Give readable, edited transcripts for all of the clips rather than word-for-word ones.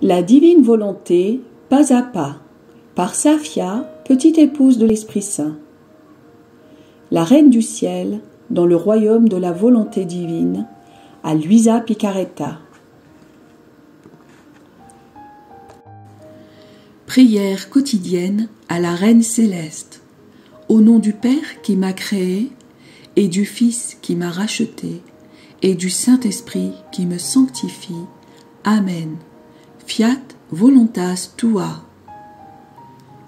La divine volonté, pas à pas, par Safia, petite épouse de l'Esprit Saint. La Reine du Ciel, dans le royaume de la volonté divine, à Luisa Picaretta. Prière quotidienne à la Reine Céleste. Au nom du Père qui m'a créé, et du Fils qui m'a racheté, et du Saint-Esprit qui me sanctifie. Amen. Fiat voluntas tua.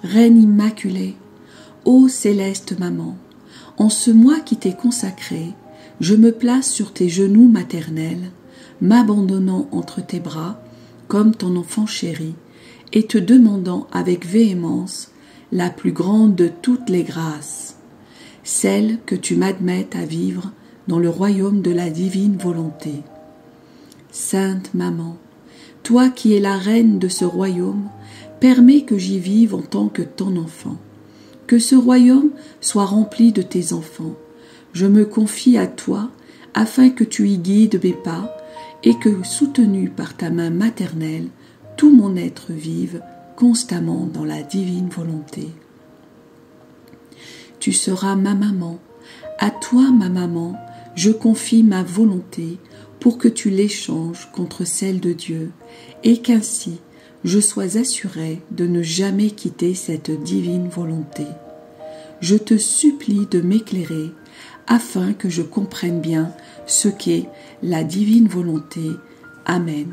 Reine immaculée, ô céleste maman, en ce mois qui t'est consacré, je me place sur tes genoux maternels, m'abandonnant entre tes bras, comme ton enfant chéri, et te demandant avec véhémence la plus grande de toutes les grâces, celle que tu m'admettes à vivre dans le royaume de la divine volonté. Sainte Maman, toi qui es la reine de ce royaume, permets que j'y vive en tant que ton enfant. Que ce royaume soit rempli de tes enfants. Je me confie à toi afin que tu y guides mes pas et que, soutenu par ta main maternelle, tout mon être vive constamment dans la divine volonté. Tu seras ma maman. À toi, ma maman, je confie ma volonté pour que tu l'échanges contre celle de Dieu et qu'ainsi je sois assurée de ne jamais quitter cette divine volonté. Je te supplie de m'éclairer afin que je comprenne bien ce qu'est la divine volonté. Amen.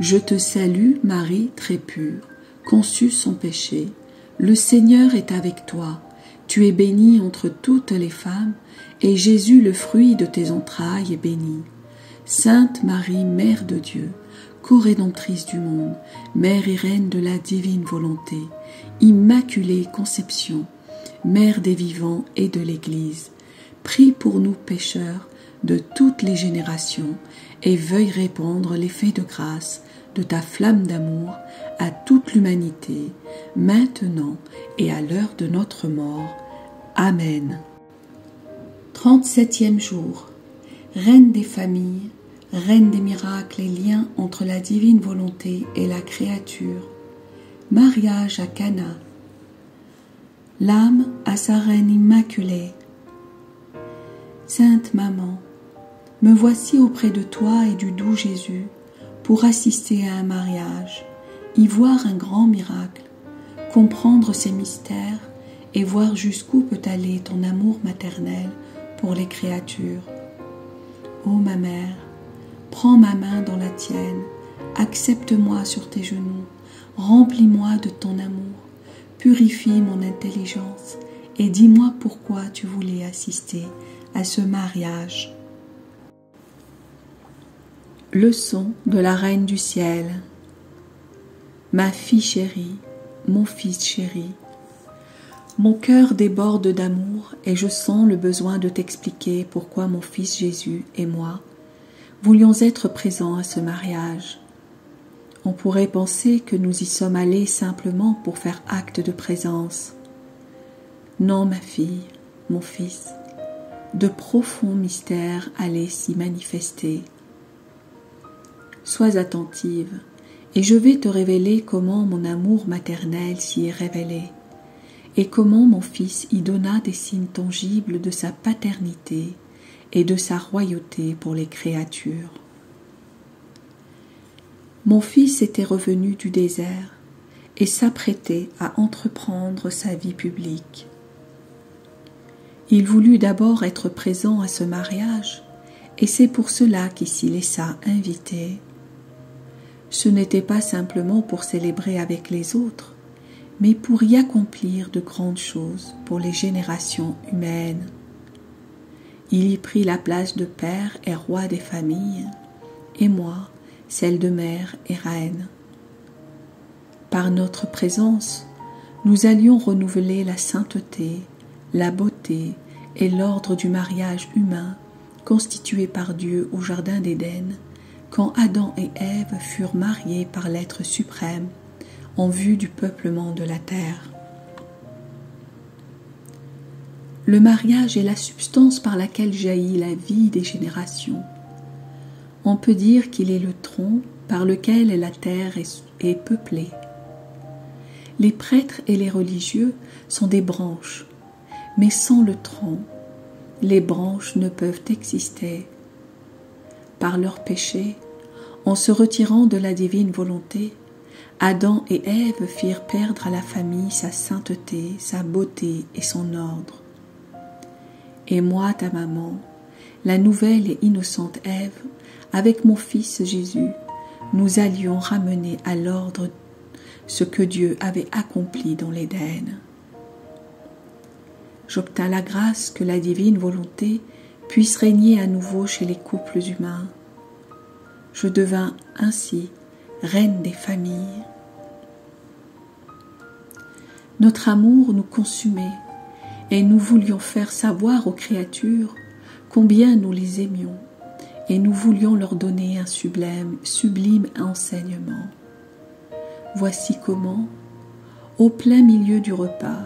Je te salue, Marie très pure, conçue sans péché. Le Seigneur est avec toi. Tu es bénie entre toutes les femmes, et Jésus, le fruit de tes entrailles, est béni. Sainte Marie, Mère de Dieu, co-rédemptrice du monde, Mère et Reine de la divine volonté, Immaculée Conception, Mère des vivants et de l'Église, prie pour nous pécheurs de toutes les générations et veuille répandre l'effet de grâce de ta flamme d'amour à toute l'humanité, maintenant et à l'heure de notre mort. Amen. 37e jour. Reine des familles, Reine des miracles et liens entre la divine volonté et la créature. Mariage à Cana. L'âme à sa Reine immaculée. Sainte Maman, me voici auprès de toi et du doux Jésus pour assister à un mariage, y voir un grand miracle, comprendre ses mystères et voir jusqu'où peut aller ton amour maternel pour les créatures. Ô ma mère, prends ma main dans la tienne, accepte-moi sur tes genoux, remplis-moi de ton amour, purifie mon intelligence et dis-moi pourquoi tu voulais assister à ce mariage. Leçon de la Reine du Ciel. Ma fille chérie, mon fils chéri, mon cœur déborde d'amour et je sens le besoin de t'expliquer pourquoi mon fils Jésus et moi voulions être présents à ce mariage. On pourrait penser que nous y sommes allés simplement pour faire acte de présence. Non, ma fille, mon fils, de profonds mystères allaient s'y manifester. Sois attentive, et je vais te révéler comment mon amour maternel s'y est révélé, et comment mon fils y donna des signes tangibles de sa paternité et de sa royauté pour les créatures. Mon fils était revenu du désert et s'apprêtait à entreprendre sa vie publique. Il voulut d'abord être présent à ce mariage, et c'est pour cela qu'il s'y laissa inviter. Ce n'était pas simplement pour célébrer avec les autres, mais pour y accomplir de grandes choses pour les générations humaines. Il y prit la place de père et roi des familles, et moi, celle de mère et reine. Par notre présence, nous allions renouveler la sainteté, la beauté et l'ordre du mariage humain constitué par Dieu au jardin d'Éden, quand Adam et Ève furent mariés par l'être suprême en vue du peuplement de la terre. Le mariage est la substance par laquelle jaillit la vie des générations. On peut dire qu'il est le tronc par lequel la terre est peuplée. Les prêtres et les religieux sont des branches, mais sans le tronc, les branches ne peuvent exister. Par leur péché, en se retirant de la divine volonté, Adam et Ève firent perdre à la famille sa sainteté, sa beauté et son ordre. Et moi, ta maman, la nouvelle et innocente Ève, avec mon fils Jésus, nous allions ramener à l'ordre ce que Dieu avait accompli dans l'Éden. J'obtins la grâce que la divine volonté puisse régner à nouveau chez les couples humains. Je devins ainsi reine des familles. Notre amour nous consumait et nous voulions faire savoir aux créatures combien nous les aimions et nous voulions leur donner un sublime enseignement. Voici comment, au plein milieu du repas,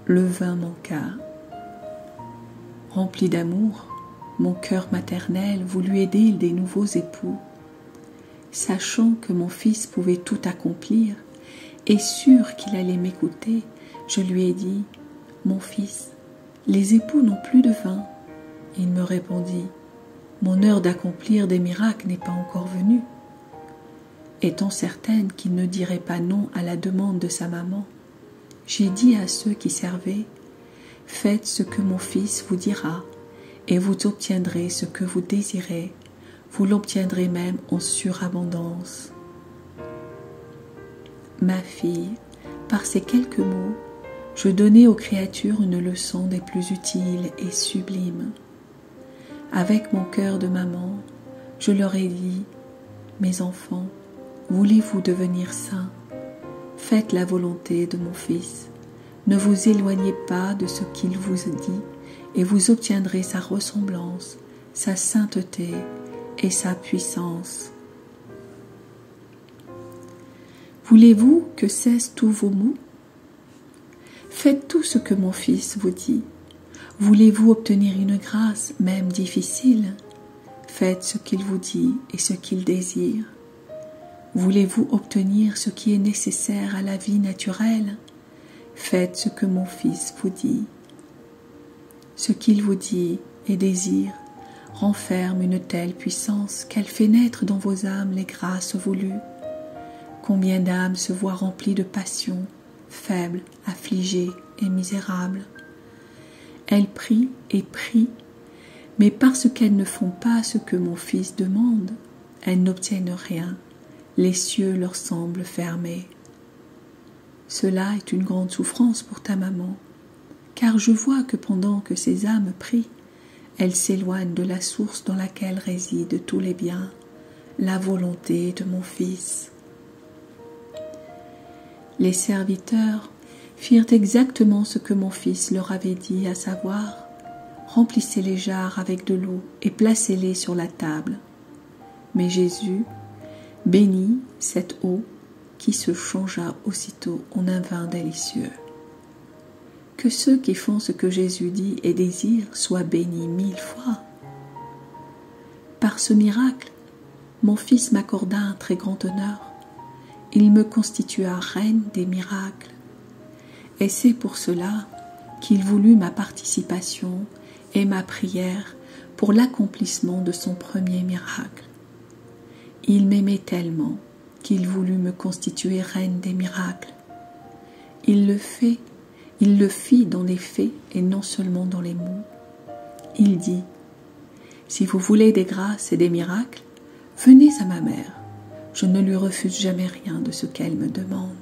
le vin manqua. Rempli d'amour, mon cœur maternel voulut aider des nouveaux époux. Sachant que mon fils pouvait tout accomplir et sûr qu'il allait m'écouter, je lui ai dit « Mon fils, les époux n'ont plus de vin. » Il me répondit « Mon heure d'accomplir des miracles n'est pas encore venue. » Étant certaine qu'il ne dirait pas non à la demande de sa maman, j'ai dit à ceux qui servaient « Faites ce que mon fils vous dira, et vous obtiendrez ce que vous désirez, vous l'obtiendrez même en surabondance. » Ma fille, par ces quelques mots, je donnai aux créatures une leçon des plus utiles et sublimes. Avec mon cœur de maman, je leur ai dit « Mes enfants, voulez-vous devenir saints? Faites la volonté de mon Fils. Ne vous éloignez pas de ce qu'il vous dit et vous obtiendrez sa ressemblance, sa sainteté et sa puissance. Voulez-vous que cessent tous vos maux? Faites tout ce que mon Fils vous dit. Voulez-vous obtenir une grâce, même difficile? Faites ce qu'il vous dit et ce qu'il désire. Voulez-vous obtenir ce qui est nécessaire à la vie naturelle? Faites ce que mon Fils vous dit. Ce qu'il vous dit et désire renferme une telle puissance qu'elle fait naître dans vos âmes les grâces voulues. Combien d'âmes se voient remplies de passion, faibles, affligées et misérables. Elles prient et prient, mais parce qu'elles ne font pas ce que mon Fils demande, elles n'obtiennent rien. Les cieux leur semblent fermés. Cela est une grande souffrance pour ta maman, car je vois que pendant que ces âmes prient, elles s'éloignent de la source dans laquelle résident tous les biens, la volonté de mon Fils. Les serviteurs firent exactement ce que mon Fils leur avait dit, à savoir, remplissez les jarres avec de l'eau et placez-les sur la table. Mais Jésus bénit cette eau qui se changea aussitôt en un vin délicieux. Que ceux qui font ce que Jésus dit et désire soient bénis 1000 fois. Par ce miracle, mon Fils m'accorda un très grand honneur. Il me constitua reine des miracles. Et c'est pour cela qu'il voulut ma participation et ma prière pour l'accomplissement de son premier miracle. Il m'aimait tellement qu'il voulut me constituer reine des miracles. Il le fit dans les faits et non seulement dans les mots. Il dit, « Si vous voulez des grâces et des miracles, venez à ma mère. Je ne lui refuse jamais rien de ce qu'elle me demande. »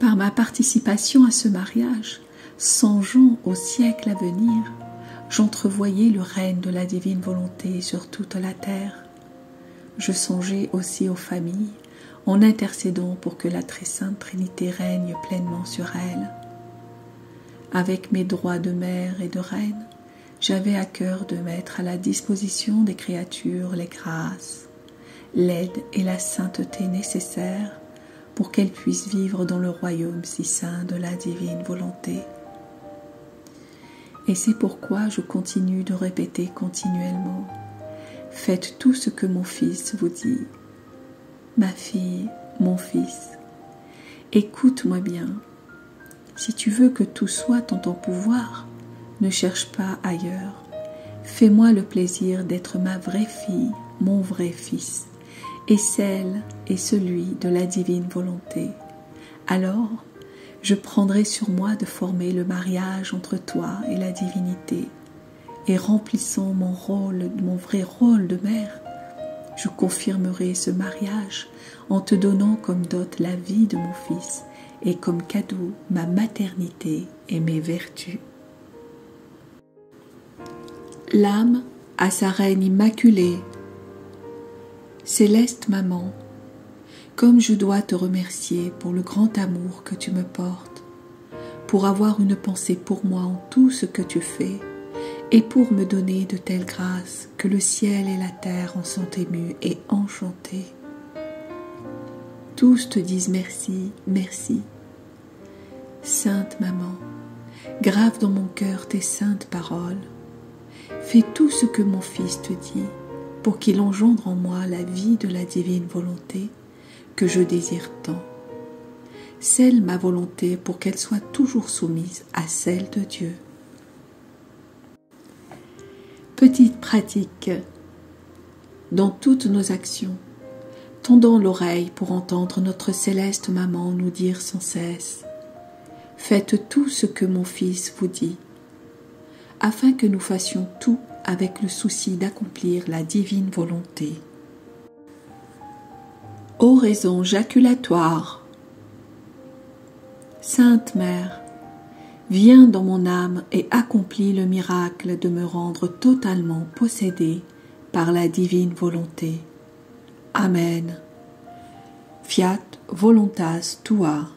Par ma participation à ce mariage, songeant au siècle à venir, j'entrevoyais le règne de la divine volonté sur toute la terre. Je songeais aussi aux familles, en intercédant pour que la très sainte Trinité règne pleinement sur elles. Avec mes droits de mère et de reine, j'avais à cœur de mettre à la disposition des créatures les grâces, l'aide et la sainteté nécessaires pour qu'elles puissent vivre dans le royaume si saint de la divine volonté. Et c'est pourquoi je continue de répéter continuellement « faites tout ce que mon Fils vous dit. Ma fille, mon Fils, écoute-moi bien. Si tu veux que tout soit en ton pouvoir, ne cherche pas ailleurs. Fais-moi le plaisir d'être ma vraie fille, mon vrai Fils, et celle et celui de la divine volonté. Alors, je prendrai sur moi de former le mariage entre toi et la divinité, et remplissant mon vrai rôle de mère, je confirmerai ce mariage en te donnant comme dot la vie de mon Fils et comme cadeau ma maternité et mes vertus. L'âme à sa reine immaculée. Céleste maman, comme je dois te remercier pour le grand amour que tu me portes, pour avoir une pensée pour moi en tout ce que tu fais, et pour me donner de telles grâces que le ciel et la terre en sont émus et enchantés. Tous te disent merci, merci. Sainte maman, grave dans mon cœur tes saintes paroles. Fais tout ce que mon Fils te dit, pour qu'il engendre en moi la vie de la divine volonté que je désire tant. Scelle ma volonté pour qu'elle soit toujours soumise à celle de Dieu. Petite pratique. Dans toutes nos actions, tendons l'oreille pour entendre notre céleste maman nous dire sans cesse « Faites tout ce que mon Fils vous dit », afin que nous fassions tout avec le souci d'accomplir la divine volonté. Oraison jaculatoire. Sainte Mère, viens dans mon âme et accomplis le miracle de me rendre totalement possédée par la divine volonté. Amen. Fiat voluntas tua.